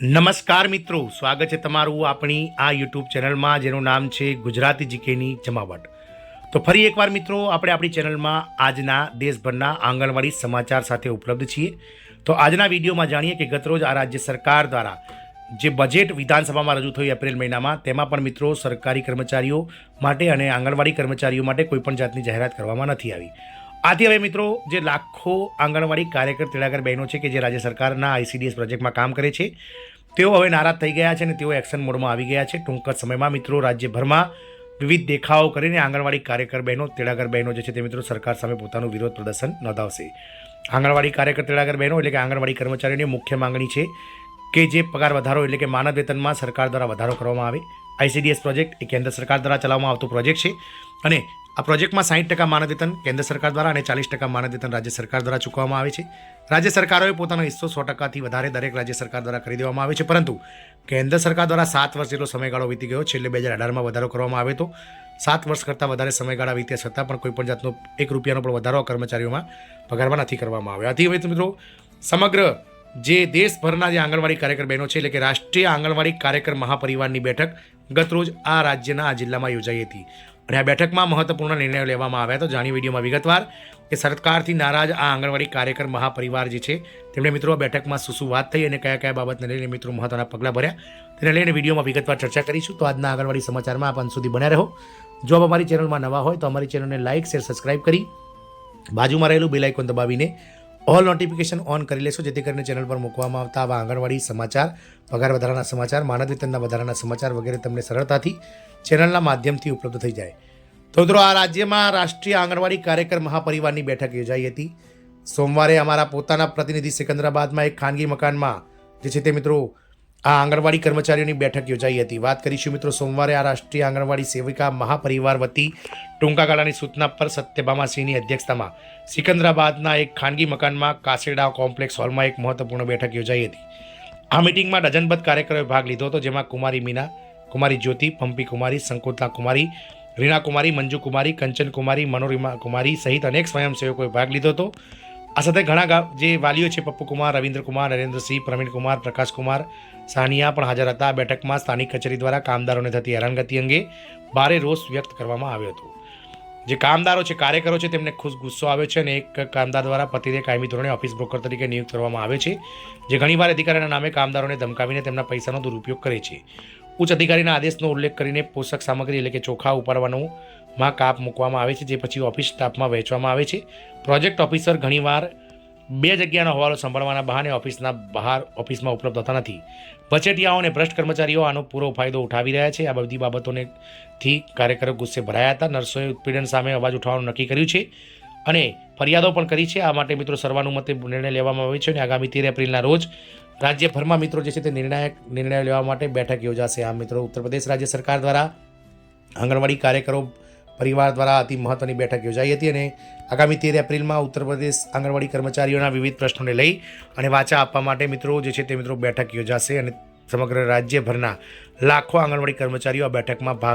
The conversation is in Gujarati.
નમસ્કાર મિત્રો, સ્વાગત છે તમારું આપણી આ યુટ્યુબ ચેનલમાં જેનું નામ છે ગુજરાતી જીકેની જમાવટ. તો ફરી એકવાર મિત્રો આપણે આપણી ચેનલમાં આજના દેશભરના આંગણવાડી સમાચાર સાથે ઉપલબ્ધ છીએ. તો આજના વિડીયોમાં જાણીએ કે ગતરોજ આ રાજ્ય સરકાર દ્વારા જે બજેટ વિધાનસભામાં રજૂ થયું એપ્રિલ મહિનામાં, તેમાં પણ મિત્રો સરકારી કર્મચારીઓ માટે અને આંગણવાડી કર્મચારીઓ માટે કોઈપણ જાતની જાહેરાત કરવામાં નથી આવી. આથી હવે મિત્રો જે લાખો આંગણવાડી કાર્યકર તેડાગર બહેનો છે કે જે રાજ્ય સરકારના ICDS પ્રોજેક્ટમાં કામ કરે છે, તેઓ હવે નારાજ થઈ ગયા છે અને તેઓ એક્શન મોડમાં આવી ગયા છે. ટૂંક જ સમયમાં મિત્રો રાજ્યભરમાં વિવિધ દેખાવો કરીને આંગણવાડી કાર્યકર બહેનો તેડાગર બહેનો જે છે તે મિત્રો સરકાર સામે પોતાનું વિરોધ પ્રદર્શન નોંધાવશે. આંગણવાડી કાર્યકર તેડાગર બહેનો એટલે કે આંગણવાડી કર્મચારીઓની મુખ્ય માંગણી છે કે જે પગાર વધારો એટલે કે માનદ વેતનમાં સરકાર દ્વારા વધારો કરવામાં આવે. ICDS પ્રોજેક્ટ એ કેન્દ્ર સરકાર દ્વારા ચલાવવામાં આવતો પ્રોજેક્ટ છે અને આ પ્રોજેક્ટમાં 60% માનદ વેતન કેન્દ્ર સરકાર દ્વારા અને 40% માનદ વેતન રાજ્ય સરકાર દ્વારા ચૂકવવામાં આવે છે. રાજ્ય સરકારોએ પોતાનો હિસ્સો 100%થી વધારે દરેક રાજ્ય સરકાર દ્વારા કરી દેવામાં આવે છે, પરંતુ કેન્દ્ર સરકાર દ્વારા 7 વર્ષ જેટલો સમયગાળો વીતી ગયો. છેલ્લે 2018માં વધારો કરવામાં આવ્યો હતો. 7 વર્ષ કરતાં વધારે સમયગાળા વીત્યા છતાં પણ કોઈપણ જાતનો ₹1 પણ વધારો કર્મચારીઓમાં પગારમાં નથી કરવામાં આવ્યો. આથી હવે મિત્રો સમગ્ર જે દેશભરના જે આંગણવાડી કાર્યકર બહેનો છે એટલે કે રાષ્ટ્રીય આંગણવાડી કાર્યકર મહાપરિવારની બેઠક ગતરોજ આ રાજ્યના આ જિલ્લામાં યોજાઈ હતી અને આ બેઠકમાં મહત્વપૂર્ણ નિર્ણયો લેવામાં આવ્યા હતા. જાણી વિડીયોમાં વિગતવાર કે સરકારથી નારાજ આ આંગણવાડી કાર્યકર મહાપરિવાર જે છે તેમણે મિત્રો આ બેઠકમાં શું વાત થઈ અને કયા કયા બાબતને લઈને મિત્રો મહત્વના પગલાં ભર્યા તેને લઈને વિડીયોમાં વિગતવાર ચર્ચા કરીશું. તો આજના આંગણવાડી સમાચારમાં આપ અંત સુધી બન્યા રહો. જો આપ અમારી ચેનલમાં નવા હોય તો અમારી ચેનલને લાઇક, શેર, સબસ્ક્રાઇબ કરી બાજુમાં રહેલું બેલ આઇકોન દબાવીને ઓલ નોટિફિકેશન ઓન કરી લેશો, જેથી કરીને ચેનલ પર મૂકવામાં આવતા આવા આંગણવાડી સમાચાર, પગાર વધારાના સમાચાર, માનદ વેતનના વધારાના સમાચાર વગેરે તમને સરળતાથી ચેનલના માધ્યમથી ઉપલબ્ધ થઈ જાય. તો મિત્રો આ રાજ્યમાં રાષ્ટ્રીય આંગણવાડી કાર્યકર મહાપરિવારની બેઠક યોજાઈ હતી. સોમવારે અમારા પોતાના પ્રતિનિધિ સિકંદરાબાદમાં એક ખાનગી મકાનમાં જે છે તે મિત્રો આ આંગણવાડી કર્મચારીઓની બેઠક યોજાઈ હતી. વાત કરીશું મિત્રો સોમવારે આ રાષ્ટ્રીય આંગણવાડી સેવિકા મહાપરિવાર વતી ટૂંકા ગાળાની સૂચના પર સત્યભામાસિંહની અધ્યક્ષતામાં સિકંદરાબાદના એક ખાનગી મકાનમાં કાસેડા કોમ્પ્લેક્સ હોલમાં એક મહત્વપૂર્ણ બેઠક યોજાઈ હતી. આ મિટિંગમાં ડઝનબદ્ધ કાર્યકરોએ ભાગ લીધો હતો, જેમાં કુમારી મીના, કુમારી જ્યોતિ, પંપી કુમારી, સંકોતલા કુમારી, રીના કુમારી, મંજુ કુમારી, કંચન કુમારી, મનોરિમા કુમારી સહિત અનેક સ્વયંસેવકોએ ભાગ લીધો હતો. આ સાથે ઘણા જે વાલીઓ છે પપ્પુ કુમાર, રવિન્દ્ર કુમાર, નરેન્દ્રસિંહ, પ્રવીણ કુમાર, પ્રકાશ કુમાર, સાનિયા પણ હાજર હતા. આ બેઠકમાં સ્થાનિક કચેરી દ્વારા કામદારોને થતી હેરાનગતિ અંગે ભારે રોષ વ્યક્ત કરવામાં આવ્યો હતો. જે કામદારો છે, કાર્યકરો છે, તેમને ખુશ ગુસ્સો આવ્યો છે અને એક કામદાર દ્વારા પતિને કાયમી ધોરણે ઓફિસ બ્રોકર તરીકે નિયુક્ત કરવામાં આવે છે, જે ઘણીવાર અધિકારીના નામે કામદારોને ધમકાવીને તેમના પૈસાનો દુરુપયોગ કરે છે. ઉચ્ચ અધિકારીના આદેશનો ઉલ્લેખ કરીને પોષક સામગ્રી એટલે કે ચોખા ઉપાડવાનું માં કાપ મૂકવામાં આવે છે, જે પછી ઓફિસ સ્ટાફમાં વહેંચવામાં આવે છે. પ્રોજેક્ટ ઓફિસર ઘણીવાર 2 જગ્યાનો હવાલો સંભાળવાના બહાને ઓફિસના બહાર ઓફિસમાં ઉપલબ્ધ હોતા નથી. વચેટિયાઓ અને ભ્રષ્ટ કર્મચારીઓ આનો પૂરો ફાયદો ઉઠાવી રહ્યા છે. આ બધી બાબતોથી કાર્યકરો ગુસ્સે ભરાયા હતા. નર્સોએ ઉત્પીડન સામે અવાજ ઉઠાવવાનું નક્કી કર્યું છે અને ફરિયાદો પણ કરી છે. આ માટે મિત્રો સર્વાનુમતે નિર્ણય લેવામાં આવ્યો છે અને આગામી 13 એપ્રિલના રોજ રાજ્યભરમાં મિત્રો જે છે તે નિર્ણય લેવા માટે બેઠક યોજાશે. આ મિત્રો ઉત્તર પ્રદેશ રાજ્ય સરકાર દ્વારા આંગણવાડી કાર્યકરો પરિવાર દ્વારા અતિ મહત્વની બેઠક યોજાઈ હતી અને આગામી 13 એપ્રિલમાં ઉત્તર પ્રદેશ આંગણવાડી કર્મચારીઓના વિવિધ પ્રશ્નોને લઈ અને વાચા આપવા માટે મિત્રો જે છે તે મિત્રો બેઠક યોજાશે અને સમગ્ર રાજ્યભરના લાખો આંગણવાડી કર્મચારીઓ આ બેઠકમાં ભાગ